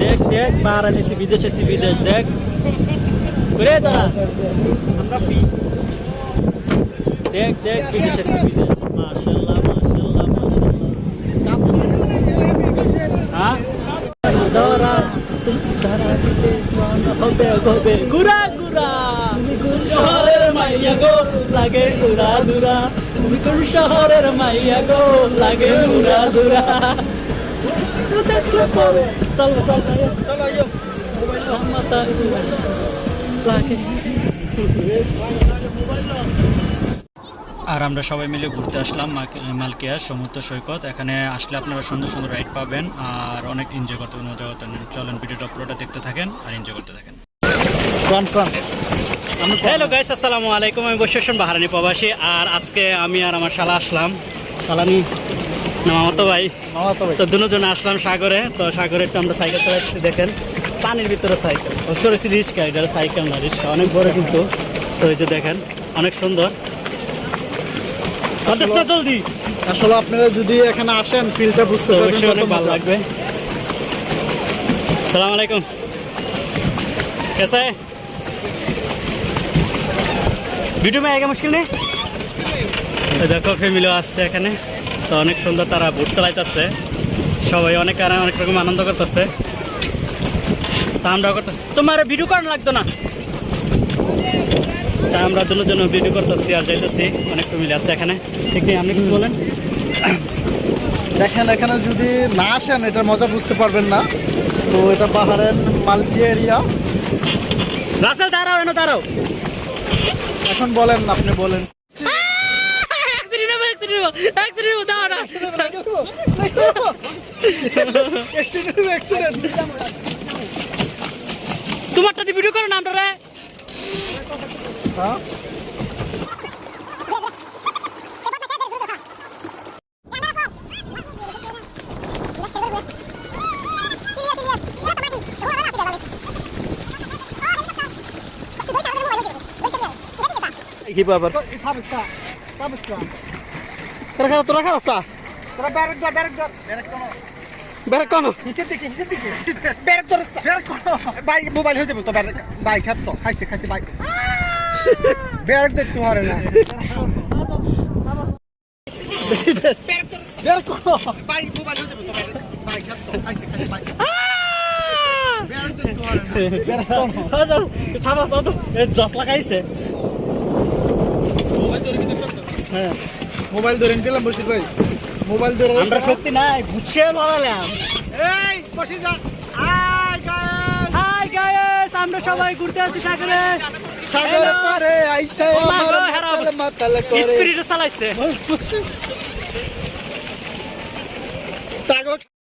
দেখ দেখ পাহাড় এনেছি বিদেশ এসেছি বিদেশ দেখ ঘুরে দাঁড়া আমরা ফি দেখ দেখ বিদেশ এসেছি বিদেশ মাশাআল্লাহ মাশাআল্লাহ মাশাআল্লাহ হ্যাঁ ধরা তুমি ধরা দিতে মন হবে হবে গুরা গুরা তুমি কোন শহরের মাইয়া গো লাগে গুরা দুরা তুমি কোন শহরের মাইয়া গো লাগে গুরা দুরা চলো আর আমরা সবাই মিলে ঘুরতে আসলাম মালকিয়া সমুদ্র সৈকত। এখানে আসলে আপনারা সুন্দর সুন্দর রাইড পাবেন আর অনেক এনজয় করতে মজা করতে। চলেন ভিডিওটা পুরোটা দেখতে থাকেন আর এনজয় করতে থাকেন। হ্যালো গাইস, আসসালামু আলাইকুম। আমি বসে আসলাম বাহারানি প্রবাসী। আর আজকে আমি আর আমার শালা আসলাম, শালানি মামাতো ভাই, তো দুজন আসলাম সাগরে। তো সাগরে একটু আমরা সাইকেল চালাচ্ছি, দেখেন পানির ভিতরে সাইকেল চলেছি। রিক্সা, এটা সাইকেল না, রিক্সা অনেক বড় কিন্তু। তো এই যে দেখেন অনেক সুন্দর। জলদি আসলে আপনারা যদি এখানে আসেন ফিলটা বুঝতে অবশ্যই অনেক ভালো লাগবে। সালাম আলাইকুম, कैसा है वीडियो में आएगा मुश्किल नहीं। দেখো ফ্যামিলি আসছে এখানে, তো অনেক সুন্দর তারা ভোট চালাইতেছে, সবাই অনেক অনেক রকম আনন্দ করতেছে। তা আমরা তোমার ভিডিও করানো লাগতো না, তা আমরা দুজন ভিডিও করতেছি আর যাইতেছি। অনেক ফ্যামিলি আছে এখানে, ঠিক নেই? আপনি কিছু বলেন। দেখেন এখানে যদি না আসেন এটা মজা বুঝতে পারবেন না। তো এটা পাহাড়ের মালকিয়া এরিয়া। রাসেল দাঁড়াও, এনে দাঁড়াও। এখন বলেন, আপনি বলেন। তোমারটা দিয়ে ভিডিও করো না আমরা রে। কি বাবার তোরা খাওয়া বেরে কোন মোবাইল হয়ে যাবে তো বাইক হাত তো খাইছে খাইছে বাইক বের দেখতে পারে না। মোবাইল ধরে গেলাম বসে ভাই, মোবাইল ধরে আমরা শক্তি নাই, বুঝছে বলালাম। এই বসে যা। হাই গাইস, আমরা সবাই ঘুরতে আসছি সাগরে। সাগরে পারে আইসা আমার মাতাল করে স্পিরিট চালাইছে।